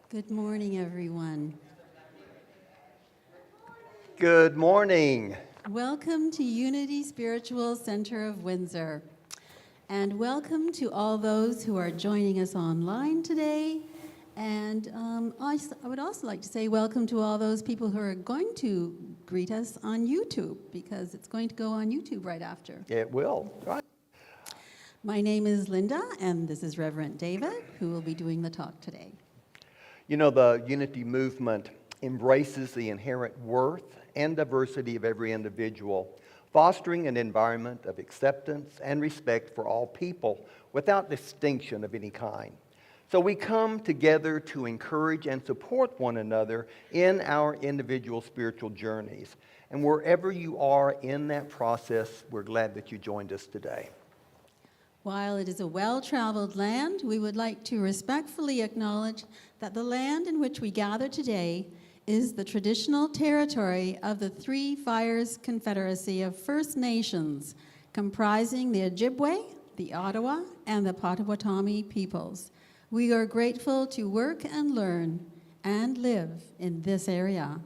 Good morning, everyone. Good morning. Welcome to Unity Spiritual Center of Windsor. And welcome to all those who are joining us online today. And I would also like to say welcome to all those people who are going to greet us on YouTube, because it's going to go on YouTube right after. It will. Right. My name is Linda, and this is Reverend David, who will be doing the talk today. You know, the Unity movement embraces the inherent worth and diversity of every individual, fostering an environment of acceptance and respect for all people without distinction of any kind. So we come together to encourage and support one another in our individual spiritual journeys. And wherever you are in that process, we're glad that you joined us today. While it is a well-traveled land, we would like to respectfully acknowledge that the land in which we gather today is the traditional territory of the Three Fires Confederacy of First Nations, comprising the Ojibwe, the Ottawa, and the Potawatomi peoples. We are grateful to work and learn and live in this area.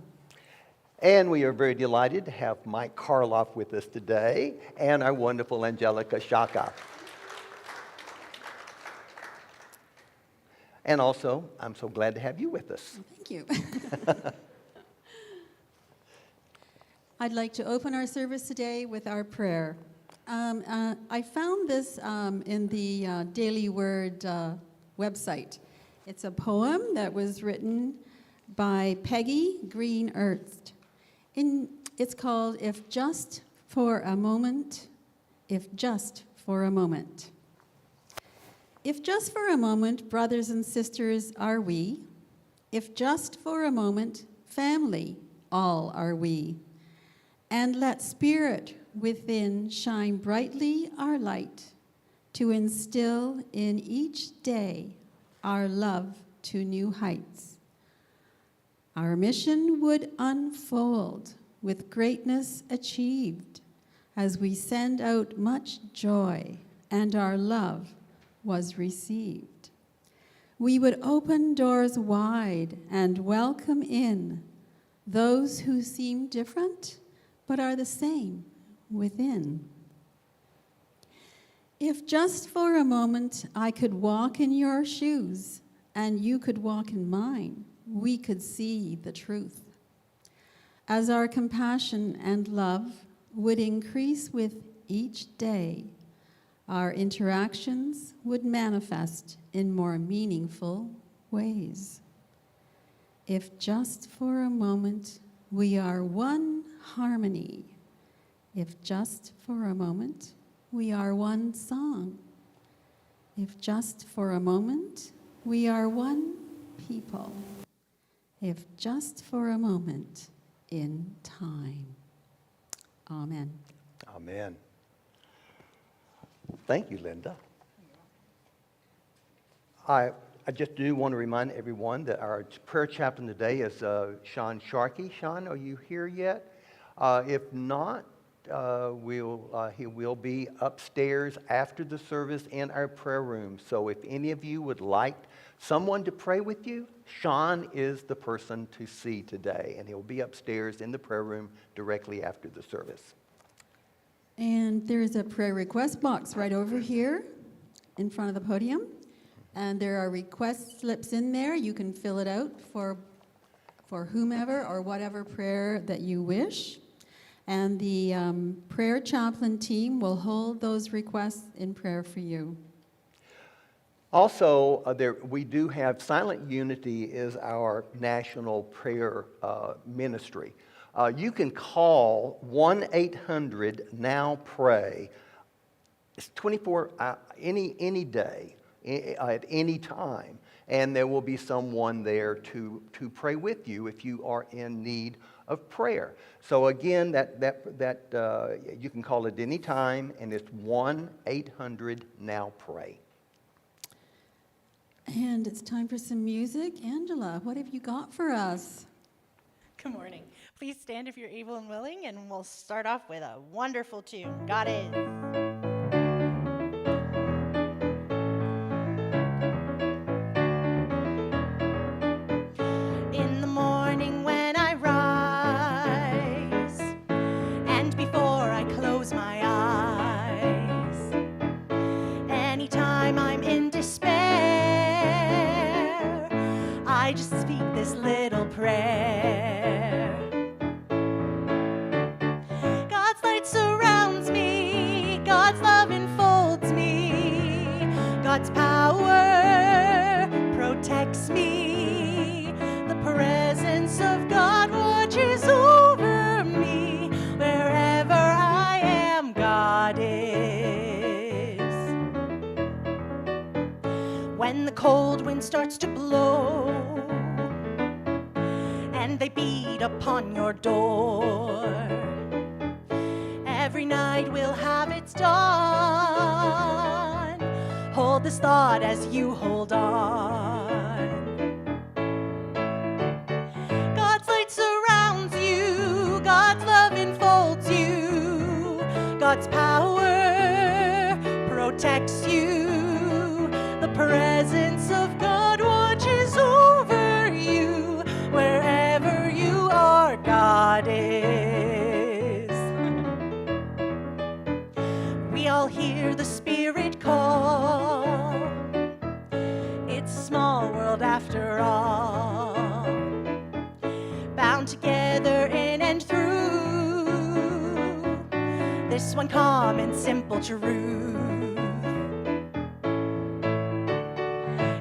And we are very delighted to have Mike Karloff with us today and our wonderful Angelica Shaka. And also, I'm so glad to have you with us. Thank you. I'd like to open our service today with our prayer. I found this in the Daily Word website. It's a poem that was written by Peggy Green Ernst. It's called If Just for a Moment, If Just for a Moment. If just for a moment, brothers and sisters are we, if just for a moment, family all are we, and let spirit within shine brightly our light, to instill in each day our love to new heights. Our mission would unfold with greatness achieved as we send out much joy and our love was received. We would open doors wide and welcome in those who seem different but are the same within. If just for a moment I could walk in your shoes and you could walk in mine, we could see the truth. As our compassion and love would increase with each day, our interactions would manifest in more meaningful ways. If just for a moment we are one harmony, if just for a moment we are one song, if just for a moment we are one people, if just for a moment in time. Amen. Amen. Thank you, Linda. I just do want to remind everyone that our prayer chaplain today is Sean Sharkey. Sean, are you here yet? If not, he will be upstairs after the service in our prayer room. So if any of you would like someone to pray with you, Sean is the person to see today, and he'll be upstairs in the prayer room directly after the service. And there's a prayer request box right over here in front of the podium. And there are request slips in there. You can fill it out for whomever or whatever prayer that you wish. And the prayer chaplain team will hold those requests in prayer for you. Also, we do have Silent Unity is our national prayer ministry. You can call 1-800-NOW-PRAY. It's 24 any day, at any time, and there will be someone there to pray with you if you are in need of prayer. So again, you can call it any time, and it's 1-800-NOW-PRAY. And it's time for some music. Angela, what have you got for us? Good morning. Please stand if you're able and willing, and we'll start off with a wonderful tune, God Is. this little prayer. God's light surrounds me, God's love enfolds me, God's power protects me. The presence of God watches over me. Wherever I am, God is. When the cold wind starts to blow and they beat upon your door, every night will have its dawn. Hold this thought as you hold on. God's light surrounds you, God's love enfolds you, God's power protects you. The presence of God watches over you. Wherever you are, God is. We all hear the Spirit call. It's a small world after all, bound together in and through this one common simple truth.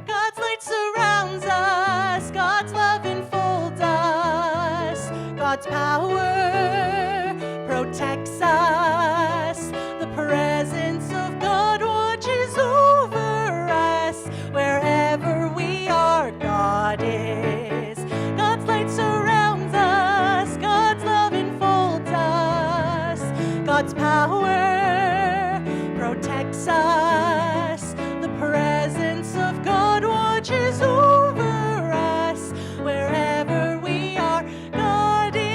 God's light surrounds us, God's love enfolds us, God's power protects us. The presence of God watches over us. Wherever we are, God is. God's light surrounds us, God's love enfolds us, God's power protects us. The presence of God watches over us. Wherever we are, God is.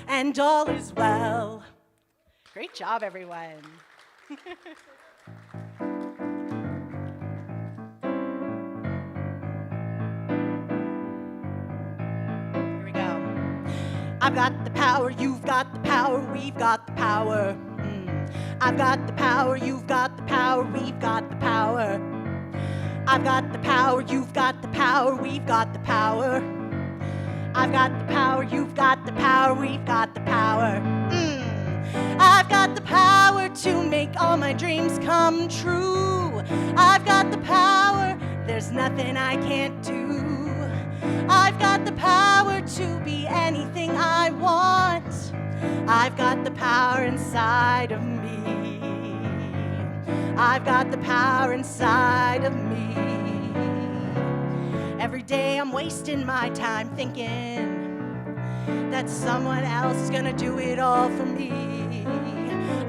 And all is well. Great job, everyone. Here we go. I've got the power, you've got the power, we've got the power. I've got the power, you've got the power, we've got the power. I've got the power, you've got the power, we've got the power. I've got the power, you've got the power, we've got the power. I've got the power to make all my dreams come true. I've got the power, there's nothing I can't do. I've got the power to be anything I want. I've got the power inside of me. I've got the power inside of me. Every day I'm wasting my time thinking that someone else is gonna do it all for me.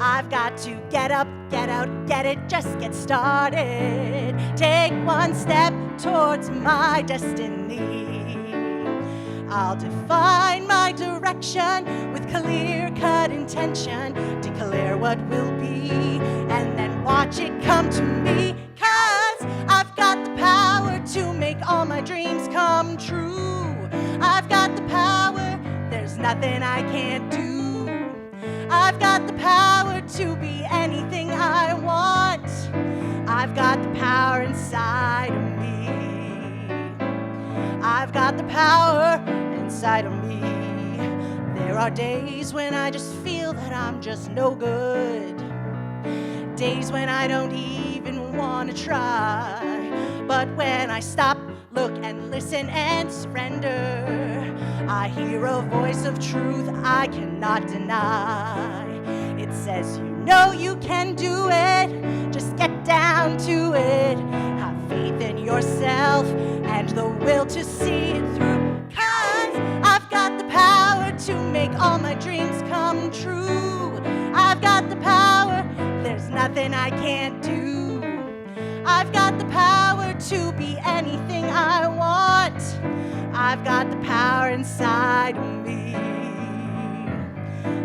I've got to get up, get out, get it, just get started. Take one step towards my destiny. I'll define my direction with clear-cut intention. Declare what will be, and then watch it come to me. 'Cause I've got the power to make all my dreams come true. I've got the power, there's nothing I can't do. I've got the power to be anything I want. I've got the power inside of me. I've got the power inside of me. There are days when I just feel that I'm just no good. Days when I don't even want to try. But when I stop, look and listen and surrender, I hear a voice of truth I cannot deny. It says, you know you can do it, just get down to it. Have faith in yourself and the will to see it through. 'Cause I've got the power to make all my dreams come true. I've got the power, there's nothing I can't do. I've got the power to be anything I want. I've got the power inside of me.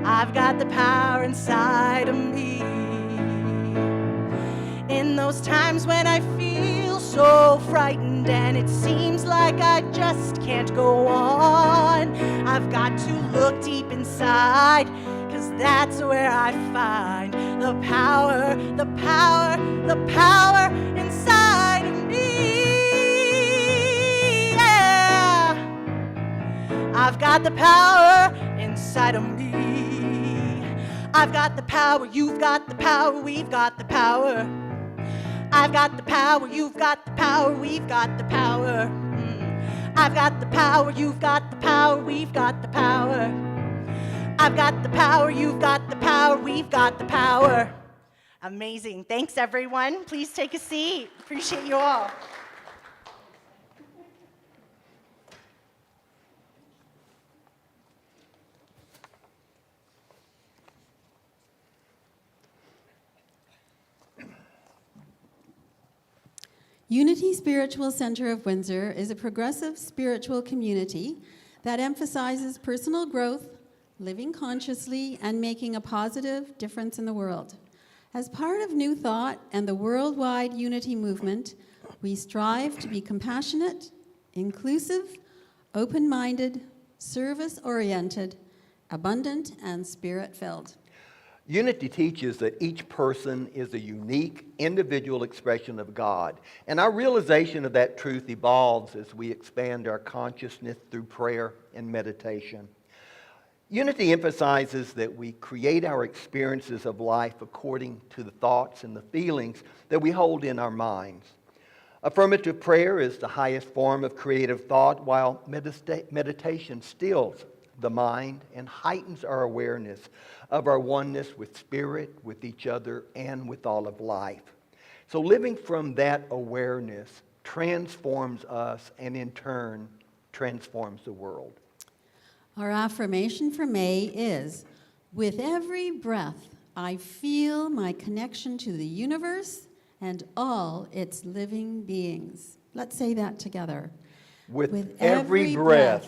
I've got the power inside of me. In those times when I feel so frightened and it seems like I just can't go on, I've got to look deep inside, 'cause that's where I find the power, the power, the power inside of me. Yeah. I've got the power inside of me. I've got the power, you've got the power, we've got the power. I've got the power, you've got the power, we've got the power. I've got the power, you've got the power, we've got the power. I've got the power, you've got the power, we've got the power. Amazing. Thanks, everyone. Please take a seat. Appreciate you all. Unity Spiritual Center of Windsor is a progressive spiritual community that emphasizes personal growth, living consciously, and making a positive difference in the world. As part of New Thought and the worldwide unity movement, we strive to be compassionate, inclusive, open-minded, service-oriented, abundant, and spirit-filled. Unity teaches that each person is a unique, individual expression of God, and our realization of that truth evolves as we expand our consciousness through prayer and meditation. Unity emphasizes that we create our experiences of life according to the thoughts and the feelings that we hold in our minds. Affirmative prayer is the highest form of creative thought, while meditation stills the mind and heightens our awareness of our oneness with Spirit, with each other, and with all of life. So living from that awareness transforms us and in turn transforms the world. Our affirmation for May is, with every breath, I feel my connection to the universe and all its living beings. Let's say that together. With every breath,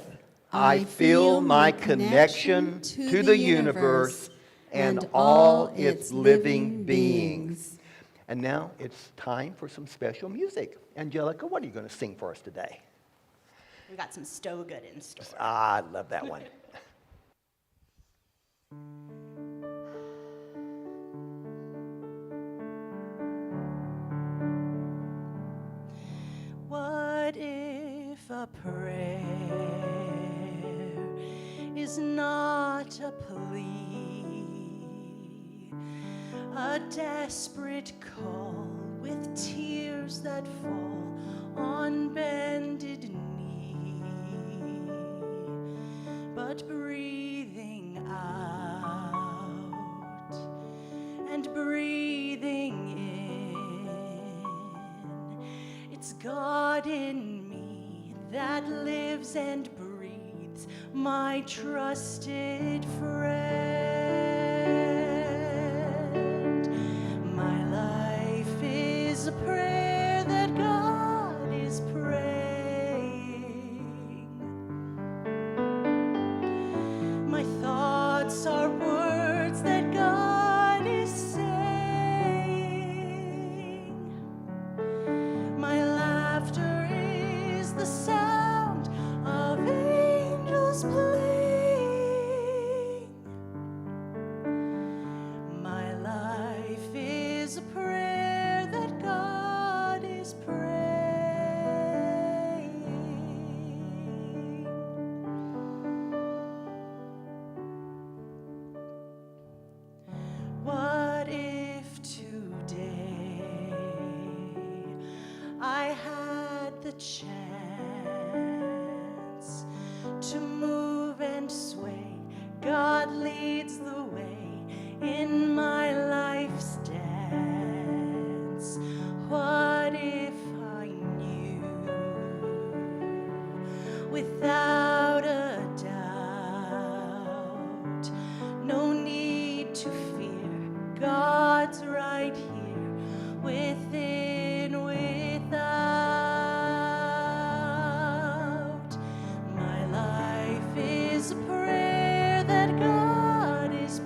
I feel my connection to the universe and all its living beings. And now it's time for some special music. Angelica, what are you going to sing for us today? We got some Stogood in store. Ah, I love that one. What if a prayer is not a plea, a desperate call with tears that fall on bended knee, but breathing out and breathing in, it's God in me that lives and breathes, my trusted friend. My life is a prayer that God is praying. My thoughts are words that God is saying. My laughter is the sound of angels playing. My life is a prayer that God is praying. What if today I had the chance to move and sway? God leads the way in my life's dance. What if I knew without a doubt, no need to fear, God's right here within, without. My life is a prayer that God is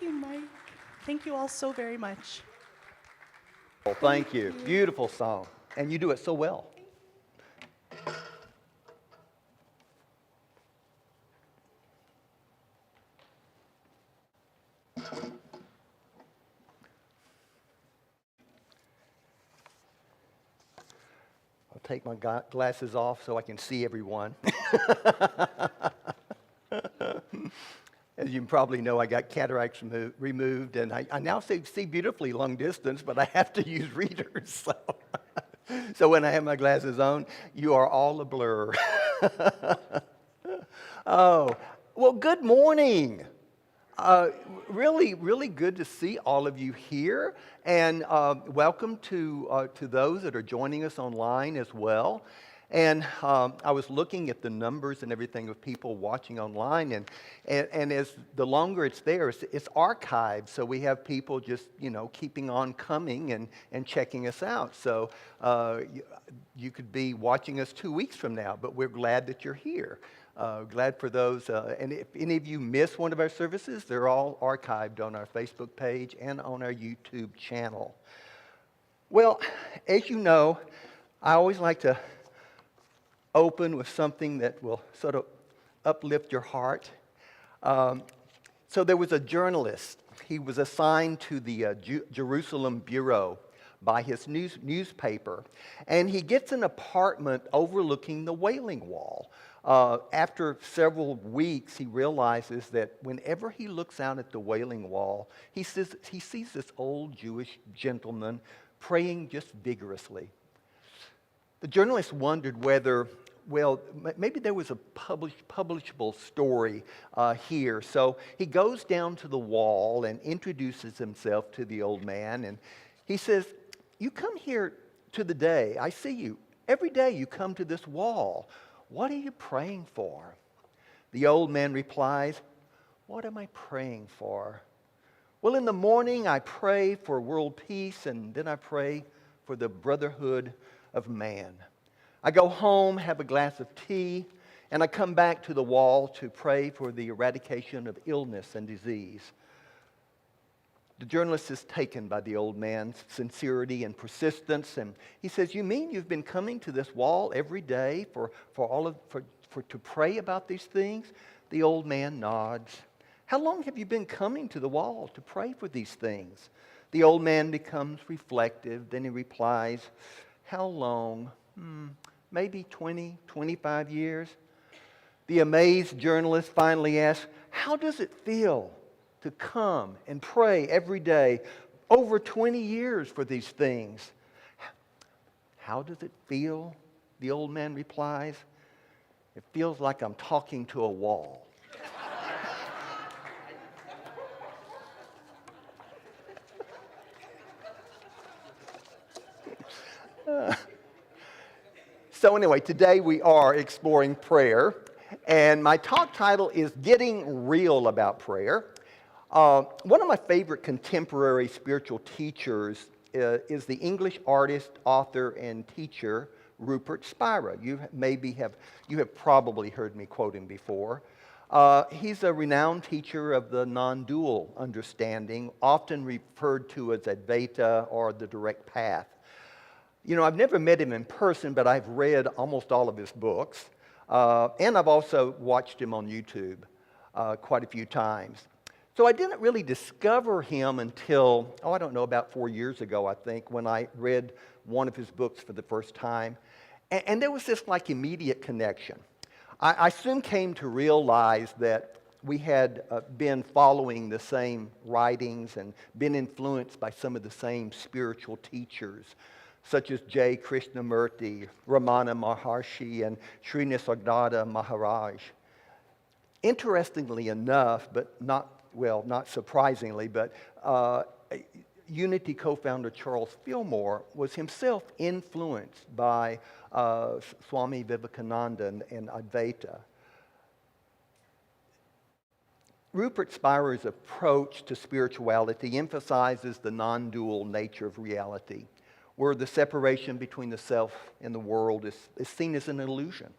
you, Mike. Thank you all so very much. Well, thank you. Beautiful song. And you do it so well. I'll take my glasses off so I can see everyone. As you probably know, I got cataracts removed, and I now see beautifully long distance, but I have to use readers. So when I have my glasses on, you are all a blur. Oh, well, good morning. Really, really good to see all of you here, and welcome to those that are joining us online as well. And I was looking at the numbers and everything of people watching online, and as the longer it's there, it's archived. So we have people just, keeping on coming and checking us out. So you could be watching us 2 weeks from now, but we're glad that you're here. Glad for those. And if any of you miss one of our services, they're all archived on our Facebook page and on our YouTube channel. Well, as you know, I always like to open with something that will sort of uplift your heart. So there was a journalist. He was assigned to the Jerusalem Bureau by his newspaper, and he gets an apartment overlooking the Wailing Wall. After several weeks, he realizes that whenever he looks out at the Wailing Wall, he sees this old Jewish gentleman praying just vigorously. The journalist wondered whether, maybe there was a publishable story here. So he goes down to the wall and introduces himself to the old man. And he says, "You come here to the day. I see you. Every day you come to this wall. What are you praying for?" The old man replies, "What am I praying for? Well, in the morning I pray for world peace, and then I pray for the brotherhood of man. I go home, have a glass of tea, and I come back to the wall to pray for the eradication of illness and disease." The journalist is taken by the old man's sincerity and persistence, and he says, "You mean you've been coming to this wall every day to pray about these things?" The old man nods. "How long have you been coming to the wall to pray for these things?" The old man becomes reflective. Then he replies, "How long? Maybe 20, 25 years. The amazed journalist finally asks, "How does it feel to come and pray every day over 20 years for these things?" "How does it feel?" the old man replies. "It feels like I'm talking to a wall." So anyway, today we are exploring prayer, and my talk title is Getting Real About Prayer. One of my favorite contemporary spiritual teachers is the English artist, author, and teacher Rupert Spira. You have probably heard me quote him before. He's a renowned teacher of the non-dual understanding, often referred to as Advaita or the direct path. I've never met him in person, but I've read almost all of his books, and I've also watched him on YouTube quite a few times. So I didn't really discover him until, about 4 years ago, I think, when I read one of his books for the first time. And there was this immediate connection. I soon came to realize that we had been following the same writings and been influenced by some of the same spiritual teachers, such as J. Krishnamurti, Ramana Maharshi, and Sri Nisargadatta Maharaj. Interestingly enough, but not surprisingly, but Unity co-founder Charles Fillmore was himself influenced by Swami Vivekananda and Advaita. Rupert Spira's approach to spirituality emphasizes the non-dual nature of reality, where the separation between the self and the world is seen as an illusion.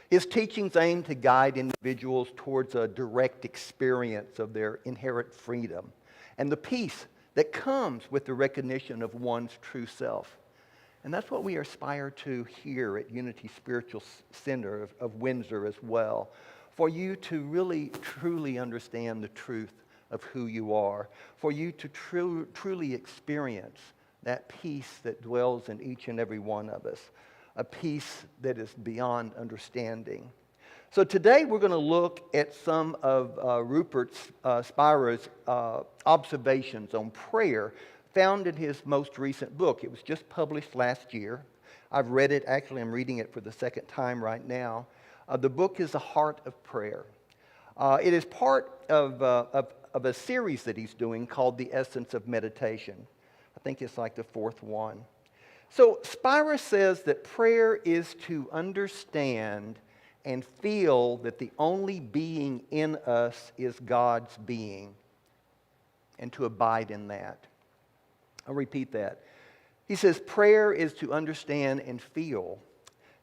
His teachings aim to guide individuals towards a direct experience of their inherent freedom and the peace that comes with the recognition of one's true self. And that's what we aspire to here at Unity Spiritual Center of Windsor as well, for you to really, truly understand the truth of who you are, for you to truly experience that peace that dwells in each and every one of us, a peace that is beyond understanding. So today we're going to look at some of Rupert Spira's observations on prayer found in his most recent book. It was just published last year. I've read it. Actually, I'm reading it for the second time right now. The book is The Heart of Prayer. It is part of a series that he's doing called The Essence of Meditation. I think it's like the fourth one. So Spira says that prayer is to understand and feel that the only being in us is God's being, and to abide in that. I'll repeat that. He says prayer is to understand and feel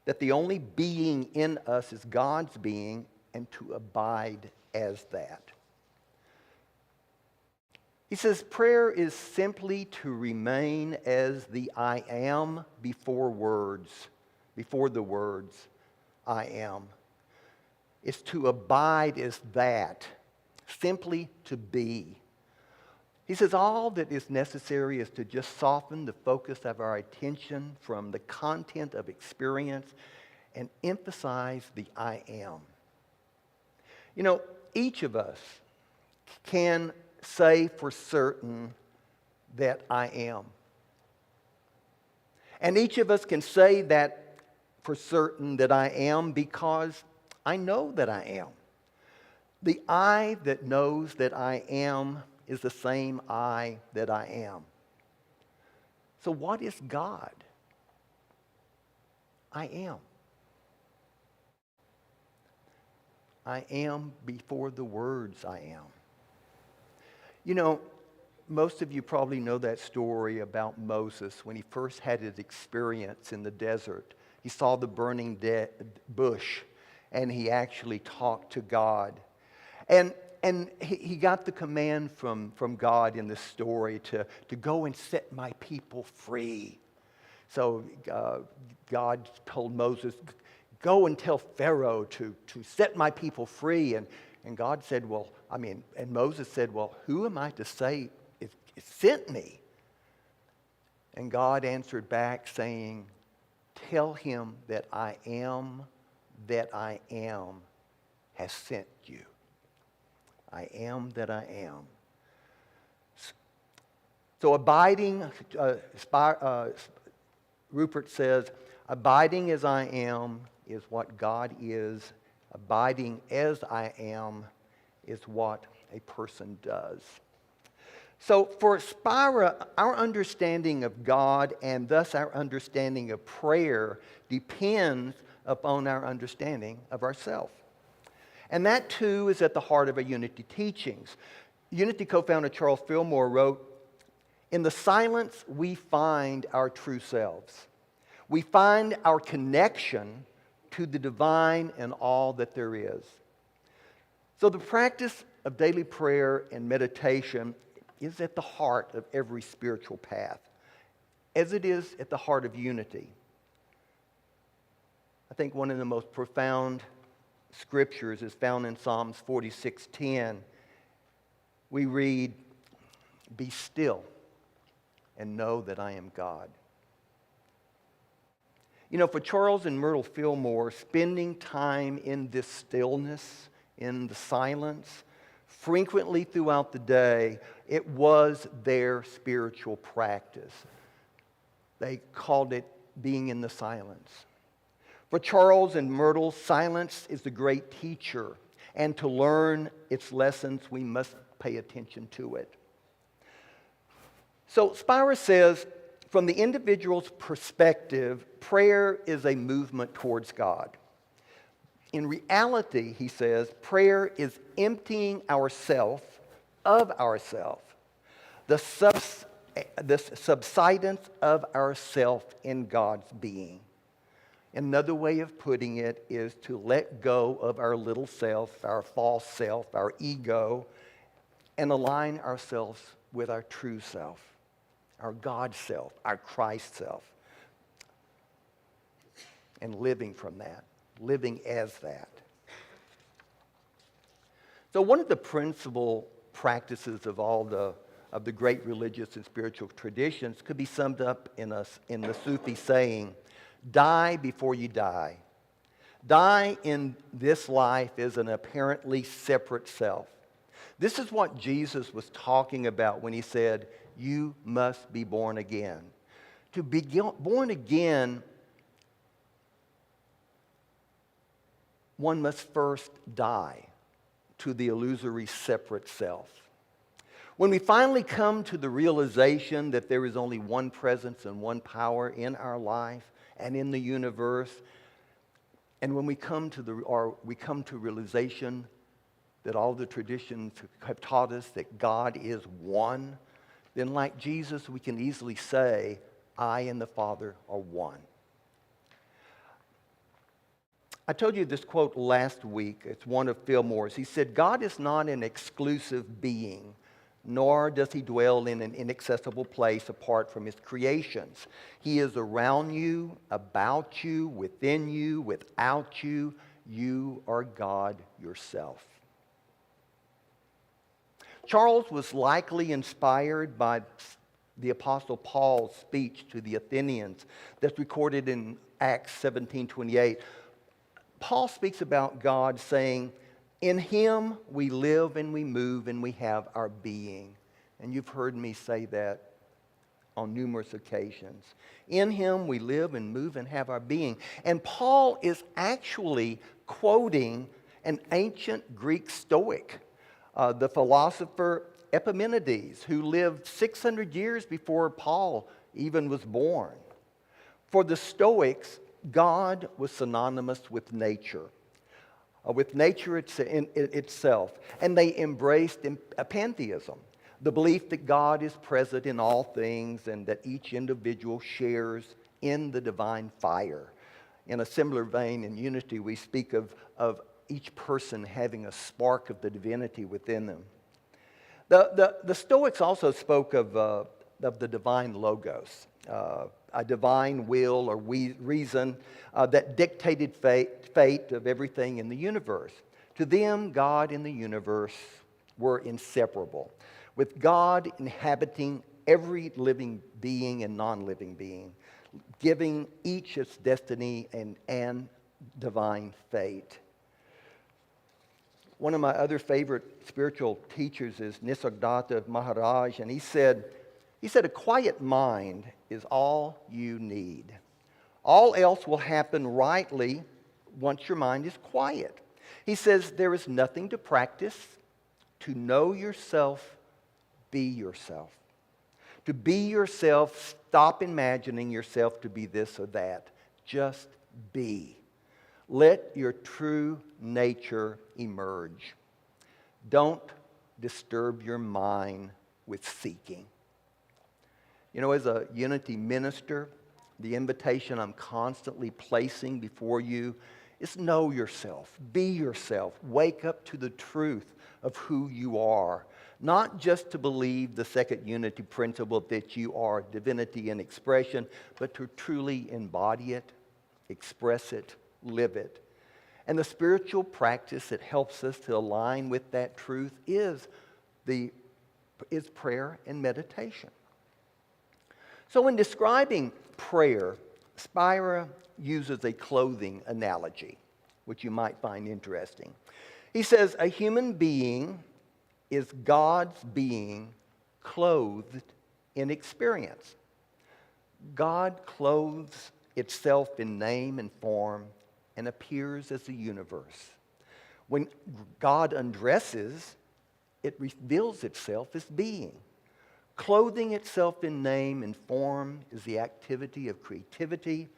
that the only being in us is God's being, and to abide as that. He says prayer is simply to remain as the I am before the words I am. It's to abide as that, simply to be. He says all that is necessary is to just soften the focus of our attention from the content of experience and emphasize the I am. You know, each of us can say for certain that I am. And each of us can say that for certain that I am because I know that I am. The I that knows that I am is the same I that I am. So what is God? I am. I am before the words I am. You know, most of you probably know that story about Moses when he first had his experience in the desert. He saw the burning bush, and he actually talked to God. And he got the command from God in this story to go and set my people free. So God told Moses, go and tell Pharaoh to set my people free. And God said, and Moses said, well, who am I to say it sent me? And God answered back saying, tell him that I am has sent you. I am that I am. So abiding, Rupert says, abiding as I am is what God is. Abiding as I am is what a person does. So for Spira, our understanding of God and thus our understanding of prayer depends upon our understanding of ourselves. And that too is at the heart of our Unity teachings. Unity co-founder Charles Fillmore wrote, in the silence we find our true selves. We find our connection to the divine and all that there is. So the practice of daily prayer and meditation is at the heart of every spiritual path, as it is at the heart of unity. I think one of the most profound scriptures is found in Psalms 46:10. We read, be still and know that I am God. You know, for Charles and Myrtle Fillmore, spending time in this stillness, in the silence, frequently throughout the day, it was their spiritual practice. They called it being in the silence. For Charles and Myrtle, silence is the great teacher, and to learn its lessons, we must pay attention to it. So Spira says, from the individual's perspective, prayer is a movement towards God. In reality, he says, prayer is emptying ourself of ourself, the subsidence of ourself in God's being. Another way of putting it is to let go of our little self, our false self, our ego, and align ourselves with our true self, our God self, our Christ self, and living from that, living as that. So one of the principal practices of all of the great religious and spiritual traditions could be summed up in the Sufi saying, die before you die. Die in this life as an apparently separate self. This is what Jesus was talking about when he said, you must be born again. To be born again, one must first die to the illusory separate self. When we finally come to the realization that there is only one presence and one power in our life and in the universe, and when we come to realization that all the traditions have taught us that God is one, then like Jesus, we can easily say, I and the Father are one. I told you this quote last week. It's one of Fillmore's. He said, God is not an exclusive being, nor does he dwell in an inaccessible place apart from his creations. He is around you, about you, within you, without you. You are God yourself. Charles was likely inspired by the Apostle Paul's speech to the Athenians that's recorded in Acts 17:28. Paul speaks about God saying, in him we live and we move and we have our being. And you've heard me say that on numerous occasions. In him we live and move and have our being. And Paul is actually quoting an ancient Greek Stoic, the philosopher Epimenides, who lived 600 years before Paul even was born. For the Stoics, God was synonymous with nature itself. And they embraced pantheism, the belief that God is present in all things and that each individual shares in the divine fire. In a similar vein, in unity, we speak of each person having a spark of the divinity within them. The Stoics also spoke of the divine logos, a divine will or reason that dictated fate of everything in the universe. To them, God and the universe were inseparable, with God inhabiting every living being and non-living being, giving each its destiny and divine fate. One of my other favorite spiritual teachers is Nisargadatta Maharaj, and he said, a quiet mind is all you need. All else will happen rightly once your mind is quiet. He says there is nothing to practice. To know yourself, be yourself. To be yourself, stop imagining yourself to be this or that. Just be. Let your true nature emerge. Don't disturb your mind with seeking. You know, as a unity minister, the invitation I'm constantly placing before you is know yourself, be yourself, wake up to the truth of who you are. Not just to believe the second unity principle that you are divinity in expression, but to truly embody it, express it, live it. And the spiritual practice that helps us to align with that truth is prayer and meditation. So in describing prayer, Spira uses a clothing analogy, which you might find interesting. He says, a human being is God's being clothed in experience. God clothes itself in name and form and appears as the universe. When God undresses, it reveals itself as being. Clothing itself in name and form is the activity of creativity.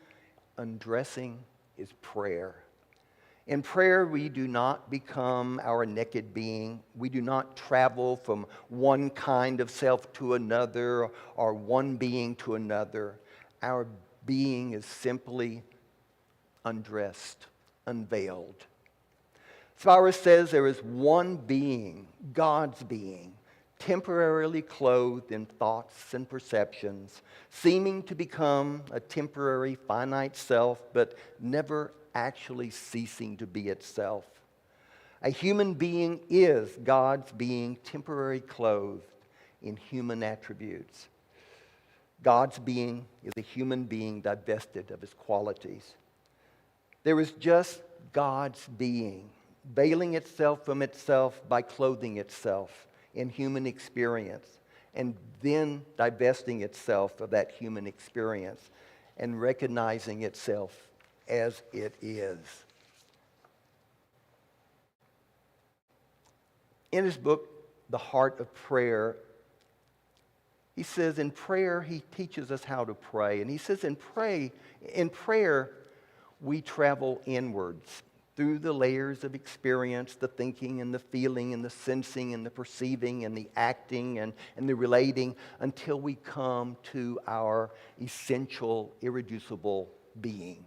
Undressing is prayer. In prayer, we do not become our naked being. We do not travel from one kind of self to another or one being to another. Our being is simply undressed, unveiled. Spira says there is one being, God's being, temporarily clothed in thoughts and perceptions, seeming to become a temporary finite self, but never actually ceasing to be itself. A human being is God's being temporarily clothed in human attributes. God's being is a human being divested of his qualities. There is just God's being, veiling itself from itself by clothing itself in human experience, and then divesting itself of that human experience and recognizing itself as it is. In his book, The Heart of Prayer, he says in prayer, he teaches us how to pray. And he says in prayer, we travel inwards through the layers of experience, the thinking and the feeling and the sensing and the perceiving and the acting and the relating, until we come to our essential, irreducible being.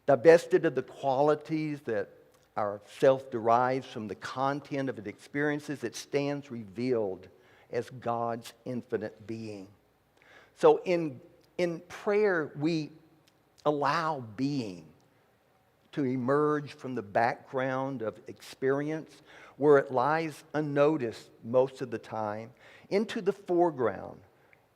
Divested of the qualities that our self derives from the content of its experiences, it stands revealed as God's infinite being. So in prayer, we allow being to emerge from the background of experience, where it lies unnoticed most of the time, into the foreground.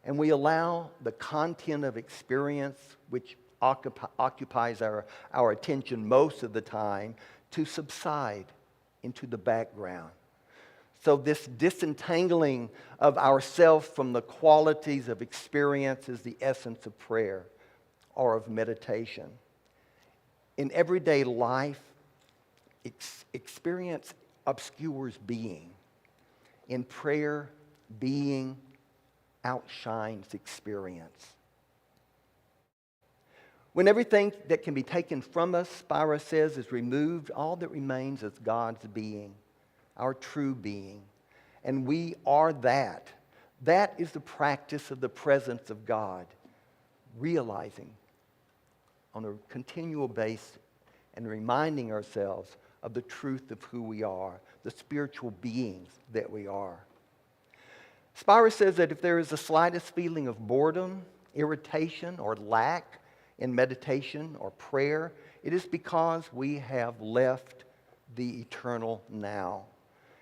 And we allow the content of experience, which occupies our attention most of the time, to subside into the background. So this disentangling of ourself from the qualities of experience is the essence of prayer or of meditation. In everyday life, experience obscures being. In prayer, being outshines experience. When everything that can be taken from us, Spira says, is removed, all that remains is God's being, our true being. And we are that. That is the practice of the presence of God, realizing on a continual basis and reminding ourselves of the truth of who we are, the spiritual beings that we are. Spira says that if there is the slightest feeling of boredom, irritation, or lack in meditation or prayer, it is because we have left the eternal now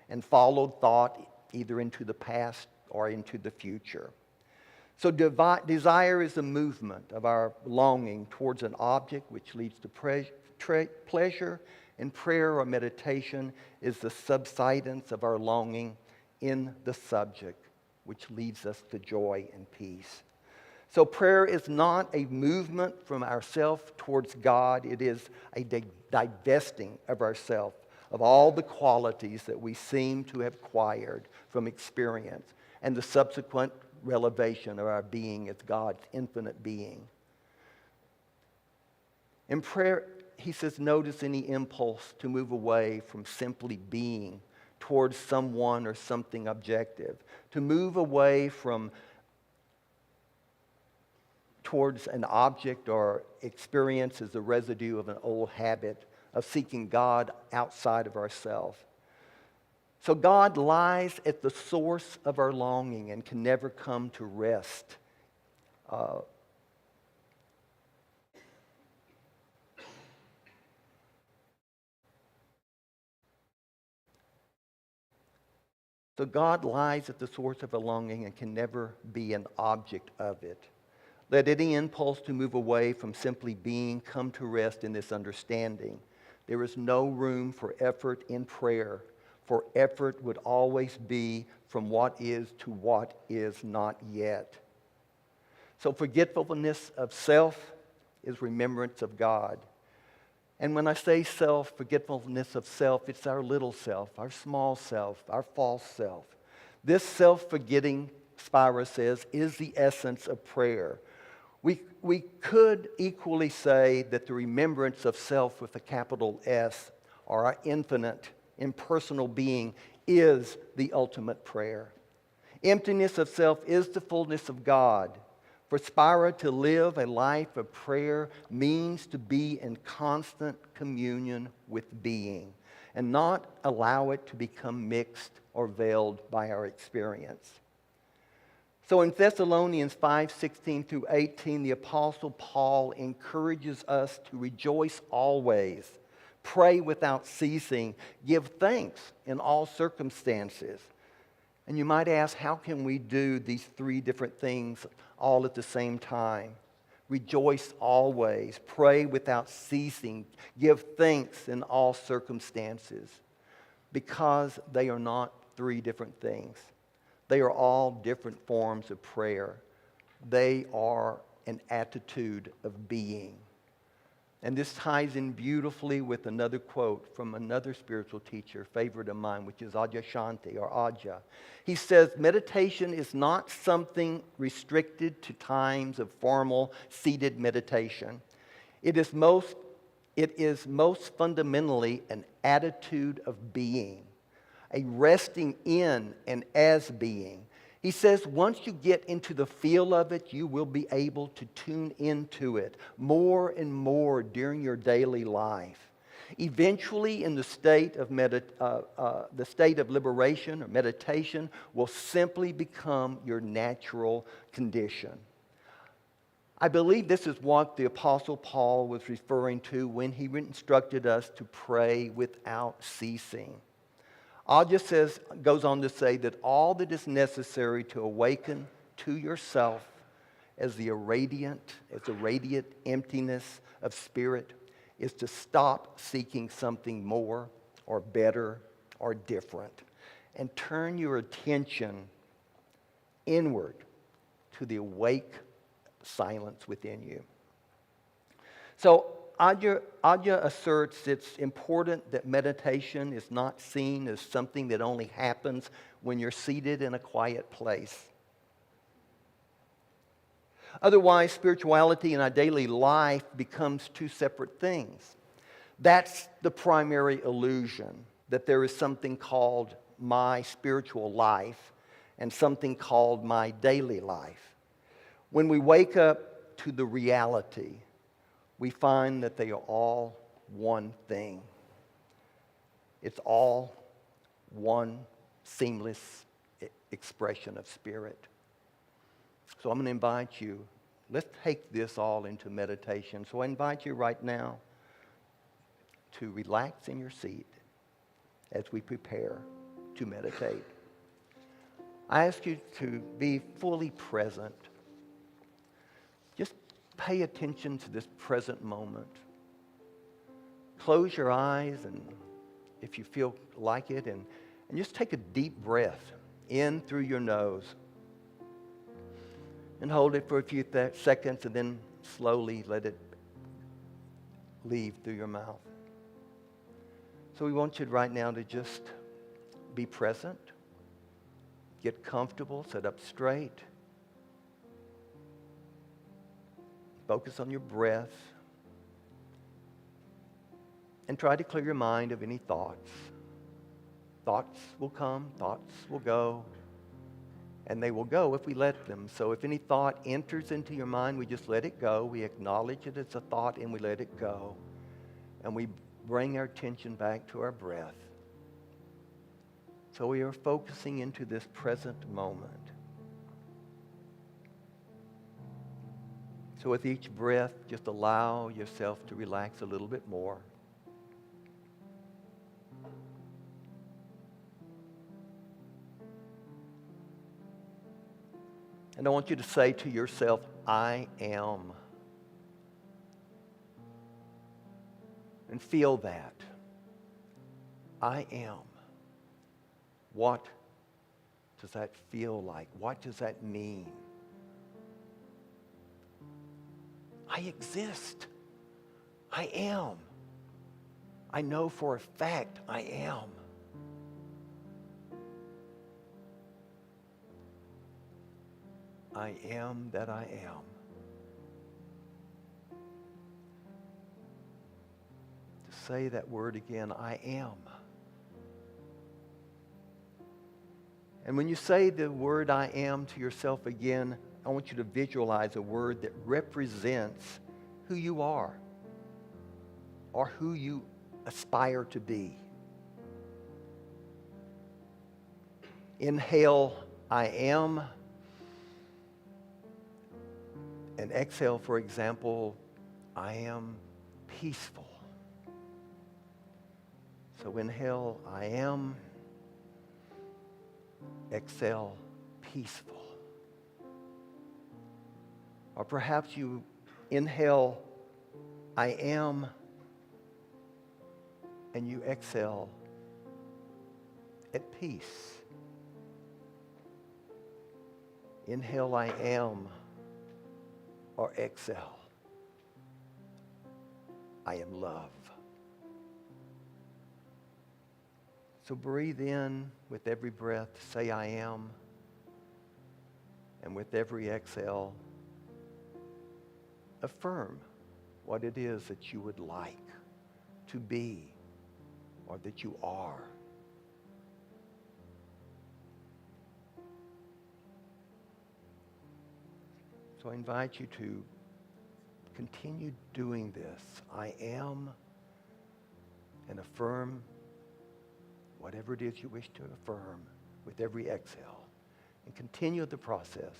and followed thought either into the past or into the future. So desire is the movement of our longing towards an object which leads to pleasure, and prayer or meditation is the subsidence of our longing in the subject, which leads us to joy and peace. So prayer is not a movement from ourself towards God. It is a divesting of ourself of all the qualities that we seem to have acquired from experience and the subsequent revelation of our being as God's infinite being. In prayer, he says, notice any impulse to move away from simply being towards someone or something objective, to move away from towards an object or experience as the residue of an old habit of seeking God outside of ourselves. So God lies at the source of our longing and can never come to rest. So God lies at the source of our longing and can never be an object of it. Let any impulse to move away from simply being come to rest in this understanding. There is no room for effort in prayer, for effort would always be from what is to what is not yet. So forgetfulness of self is remembrance of God. And when I say self, forgetfulness of self, it's our little self, our small self, our false self. This self-forgetting, Spira says, is the essence of prayer. We could equally say that the remembrance of self with a capital S, or our infinite, impersonal being, is the ultimate prayer. Emptiness of self is the fullness of God. For Spira to live a life of prayer means to be in constant communion with being and not allow it to become mixed or veiled by our experience. So in Thessalonians 5:16 through 18, the Apostle Paul encourages us to rejoice always, pray without ceasing, give thanks in all circumstances. And you might ask, how can we do these three different things all at the same time? Rejoice always, pray without ceasing, give thanks in all circumstances. Because they are not three different things. They are all different forms of prayer. They are an attitude of being. And this ties in beautifully with another quote from another spiritual teacher, favorite of mine, which is Adyashanti or Adya. He says, meditation is not something restricted to times of formal seated meditation. It is most fundamentally an attitude of being, a resting in and as being. He says once you get into the feel of it, you will be able to tune into it more and more during your daily life. Eventually, in the state of liberation or meditation will simply become your natural condition. I believe this is what the Apostle Paul was referring to when he instructed us to pray without ceasing. Adya goes on to say that all that is necessary to awaken to yourself as a radiant emptiness of spirit is to stop seeking something more or better or different and turn your attention inward to the awake silence within you. So Adya asserts it's important that meditation is not seen as something that only happens when you're seated in a quiet place. Otherwise, spirituality in our daily life becomes two separate things. That's the primary illusion, that there is something called my spiritual life and something called my daily life. When we wake up to the reality, we find that they are all one thing. It's all one seamless expression of spirit. So I'm going to invite you, let's take this all into meditation. So I invite you right now to relax in your seat as we prepare to meditate. I ask you to be fully present. Just pay attention to this present moment. Close your eyes, and if you feel like it, and just take a deep breath in through your nose. And hold it for a few seconds, and then slowly let it leave through your mouth. So we want you right now to just be present, get comfortable, sit up straight. Focus on your breath. And try to clear your mind of any thoughts. Thoughts will come, thoughts will go. And they will go if we let them. So if any thought enters into your mind, we just let it go. We acknowledge it as a thought and we let it go. And we bring our attention back to our breath. So we are focusing into this present moment. So with each breath, just allow yourself to relax a little bit more. And I want you to say to yourself, I am. And feel that. I am. What does that feel like? What does that mean? I exist. I am. I know for a fact I am. I am that I am. To say that word again, I am. And when you say the word I am to yourself again, I want you to visualize a word that represents who you are or who you aspire to be. Inhale, I am. And exhale, for example, I am peaceful. So inhale, I am. Exhale, peaceful. Or perhaps you inhale, I am, and you exhale, at peace. Inhale, I am, or exhale, I am love. So breathe in with every breath, say I am, and with every exhale, affirm what it is that you would like to be or that you are. So I invite you to continue doing this. I am, and affirm whatever it is you wish to affirm with every exhale. And continue the process.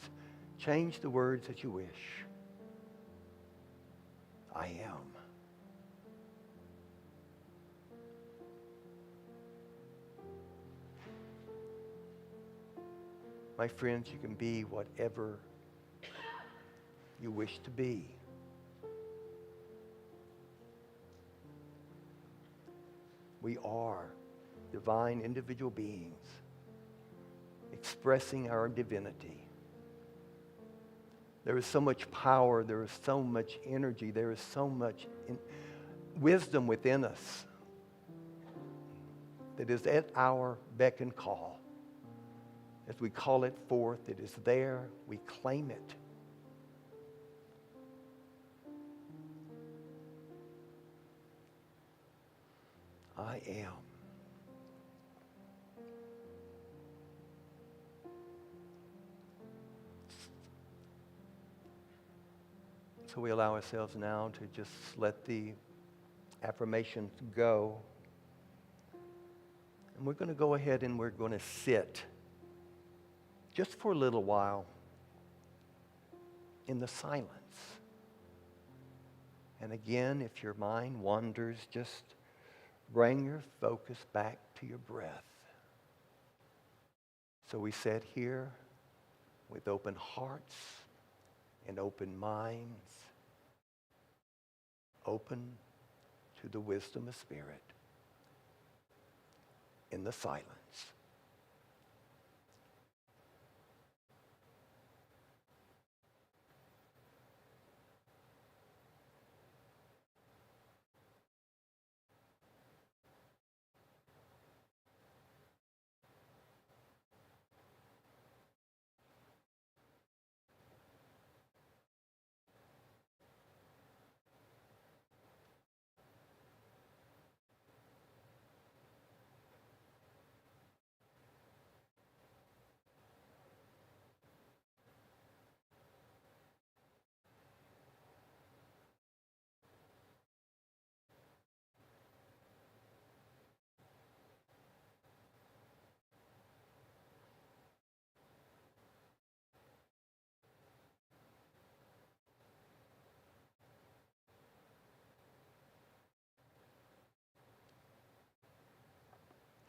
Change the words that you wish. I am. My friends, you can be whatever you wish to be. We are divine individual beings expressing our divinity. There is so much power, there is so much energy, there is so much wisdom within us that is at our beck and call. As we call it forth, it is there, we claim it. I am. So we allow ourselves now to just let the affirmations go. And we're going to go ahead and we're going to sit just for a little while in the silence. And again, if your mind wanders, just bring your focus back to your breath. So we sit here with open hearts and open minds, open to the wisdom of Spirit in the silence.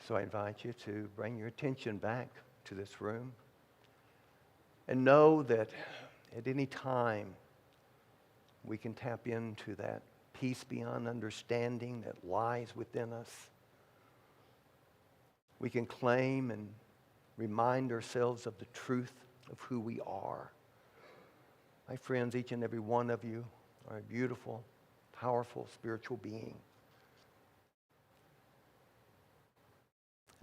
So I invite you to bring your attention back to this room and know that at any time we can tap into that peace beyond understanding that lies within us. We can claim and remind ourselves of the truth of who we are. My friends, each and every one of you are a beautiful, powerful spiritual being.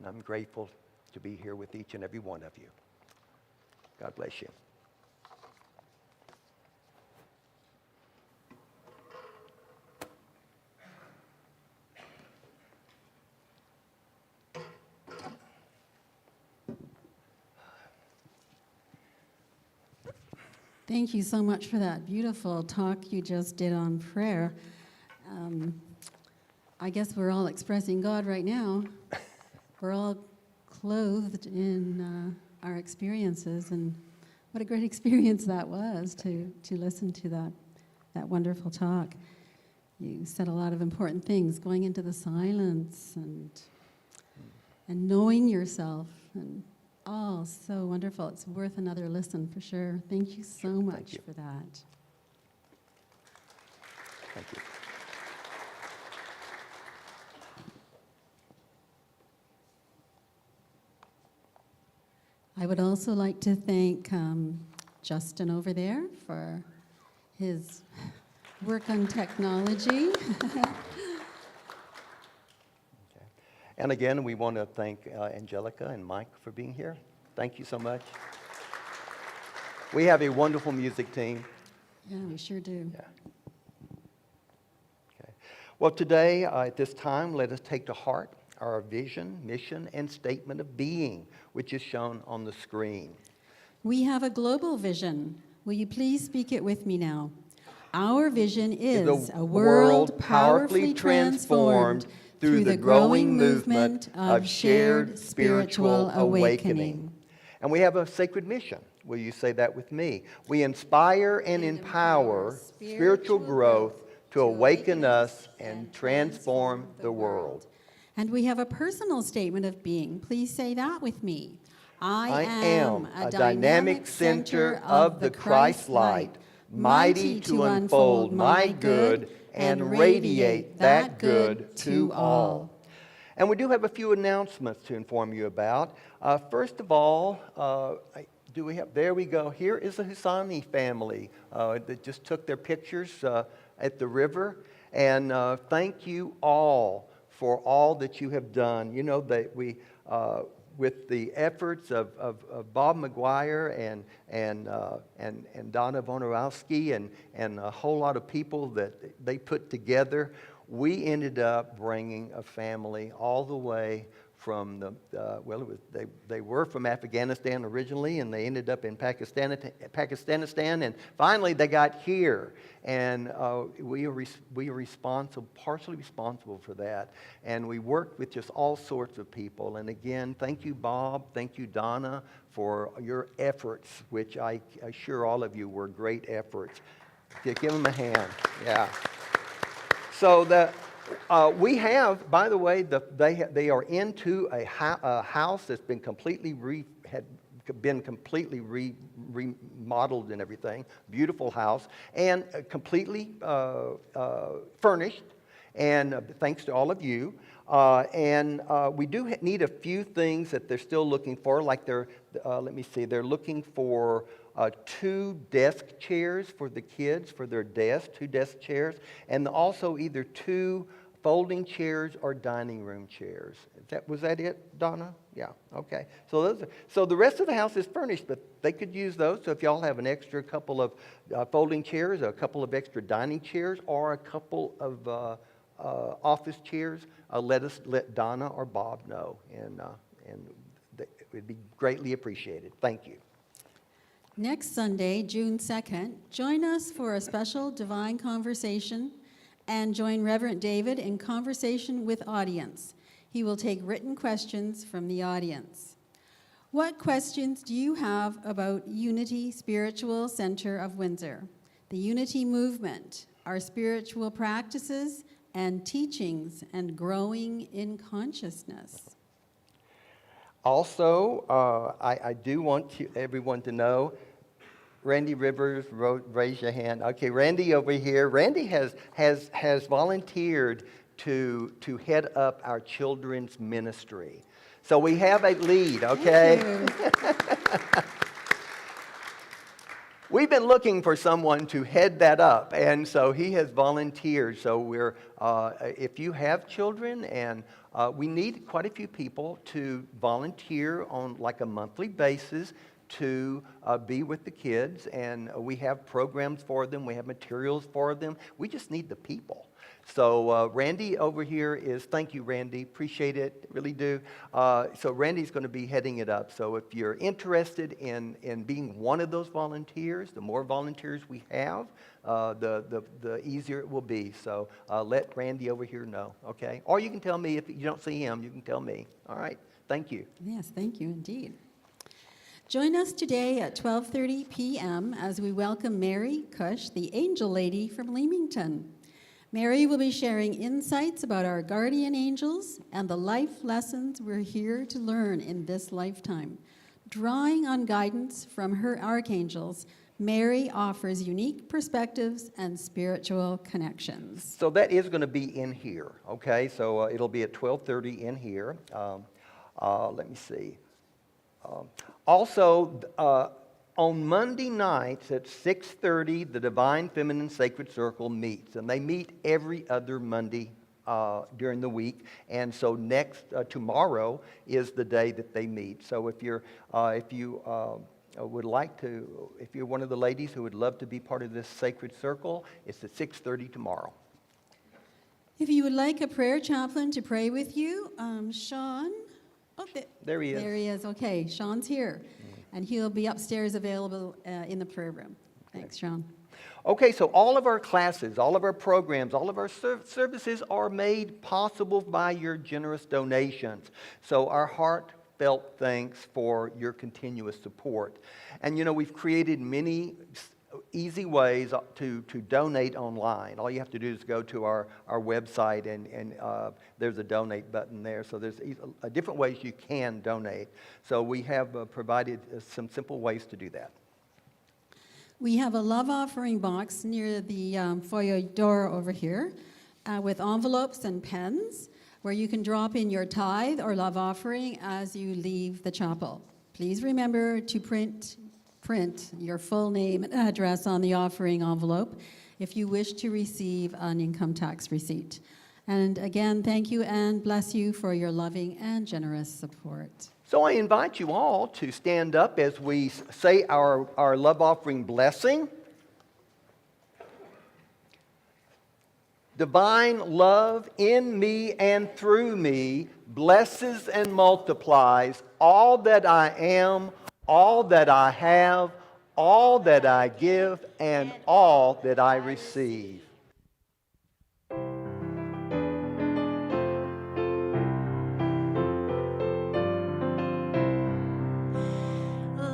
And I'm grateful to be here with each and every one of you. God bless you. Thank you so much for that beautiful talk you just did on prayer. I guess we're all expressing God right now. We're all clothed in our experiences, and what a great experience that was to listen to that wonderful talk. You said a lot of important things, going into the silence and knowing yourself, and all so wonderful. It's worth another listen for sure. Thank you so much for that. Thank you. I would also like to thank Justin over there for his work on technology. Okay. And again, we want to thank Angelica and Mike for being here. Thank you so much. We have a wonderful music team. Yeah, we sure do. Yeah. Okay. Well, today, at this time, let us take to heart our vision, mission, and statement of being, which is shown on the screen. We have a global vision. Will you please speak it with me now? Our vision is a world powerfully transformed through the growing movement of shared spiritual awakening. And we have a sacred mission. Will you say that with me? We inspire and empower spiritual growth to awaken us and transform the world. And we have a personal statement of being. Please say that with me. I am a dynamic center of the Christ light, mighty to unfold my good and radiate that good to all. And we do have a few announcements to inform you about. First of all, there we go. Here is the Husani family that just took their pictures at the river. And thank you all for all that you have done. You know that we, with the efforts of Bob McGuire and Donna Vonarowski and a whole lot of people that they put together, we ended up bringing a family all the way from they were from Afghanistan originally, and they ended up in Pakistan, and finally they got here, and we are partially responsible for that, and we worked with just all sorts of people. And again, thank you, Bob, thank you, Donna, for your efforts, which I assure all of you were great efforts. Give them a hand, yeah. So we have, by the way, they are into a house that's been completely remodeled and everything. Beautiful house, and completely furnished. And thanks to all of you. And we do need a few things that they're still looking for. Like they're looking for 2 desk chairs for the kids, for their desks, 2 desk chairs, and also either 2 folding chairs or dining room chairs. Was that it, Donna? Yeah, okay. So the rest of the house is furnished, but they could use those. So if y'all have an extra couple of folding chairs, a couple of extra dining chairs, or a couple of office chairs, let Donna or Bob know, and it would be greatly appreciated. Thank you. Next Sunday, June 2nd, join us for a special divine conversation and join Reverend David in conversation with audience. He will take written questions from the audience. What questions do you have about Unity Spiritual Center of Windsor, the Unity Movement, our spiritual practices and teachings, and growing in consciousness? Also, I do want everyone to know, Randy Rivers raise your hand. Okay, Randy over here. Randy has volunteered to head up our children's ministry. So we have a lead, okay? We've been looking for someone to head that up, and so he has volunteered. So we're, if you have children, and we need quite a few people to volunteer on like a monthly basis to be with the kids, and we have programs for them, we have materials for them. We just need the people. So Randy over here is, thank you, Randy. Appreciate it, really do. So Randy's going to be heading it up. So if you're interested in being one of those volunteers, the more volunteers we have, the easier it will be. So let Randy over here know, okay? Or you can tell me if you don't see him, you can tell me. All right, thank you. Yes, thank you indeed. Join us today at 12:30 p.m. as we welcome Mary Cush, the angel lady from Leamington. Mary will be sharing insights about our guardian angels and the life lessons we're here to learn in this lifetime. Drawing on guidance from her archangels, Mary offers unique perspectives and spiritual connections. So that is going to be in here, okay? So it'll be at 12:30 in here. Let me see. Also, on Monday nights at 6:30, the Divine Feminine Sacred Circle meets, and they meet every other Monday during the week. And so tomorrow is the day that they meet. So if you would like to, if you're one of the ladies who would love to be part of this sacred circle, it's at 6:30 tomorrow. If you would like a prayer chaplain to pray with you, Sean. Oh, there he is. There he is. Okay, Sean's here. And he'll be upstairs available in the prayer room. Thanks, Sean. Okay, so all of our classes, all of our programs, all of our services are made possible by your generous donations. So our heartfelt thanks for your continuous support. And you know, we've created many easy ways to donate online. All you have to do is go to our website and there's a donate button there. So there's different ways you can donate. So we have provided some simple ways to do that. We have a love offering box near the foyer door over here with envelopes and pens where you can drop in your tithe or love offering as you leave the chapel. Please remember to print your full name and address on the offering envelope if you wish to receive an income tax receipt. And again, thank you and bless you for your loving and generous support. So I invite you all to stand up as we say our love offering blessing. Divine love in me and through me blesses and multiplies all that I am, all that I have, all that I give, and all that I receive.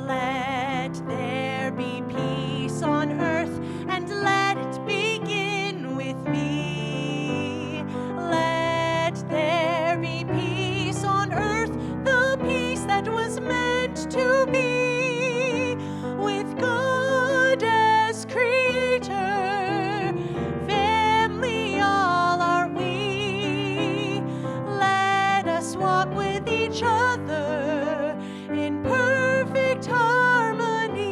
Let there be peace on earth, and let it begin with me. Let there be peace on earth, the peace that was meant to be. With God as creator, family all are we. Let us walk with each other in perfect harmony.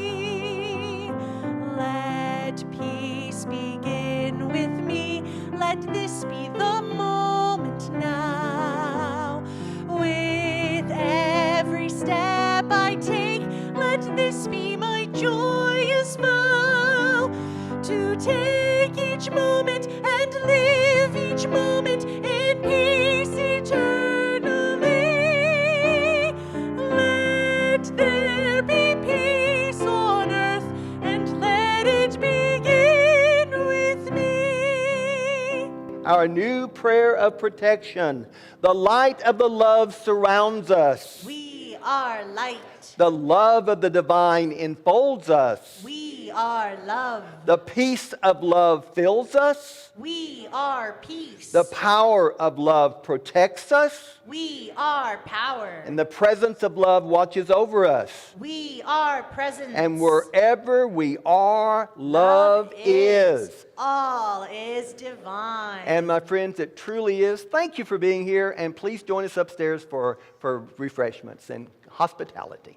Let peace begin with me. Let this be the moment now. With every step I take, let this be my joyous vow. To take each moment and live each moment in peace eternally. Let there be peace on earth, and let it begin with me. Our new prayer of protection. The light of the love surrounds us. We are light. The love of the divine enfolds us. We are love. The peace of love fills us. We are peace. The power of love protects us. We are power. And the presence of love watches over us. We are presence. And wherever we are, love is. All is divine. And my friends, it truly is. Thank you for being here. And please join us upstairs for refreshments and hospitality.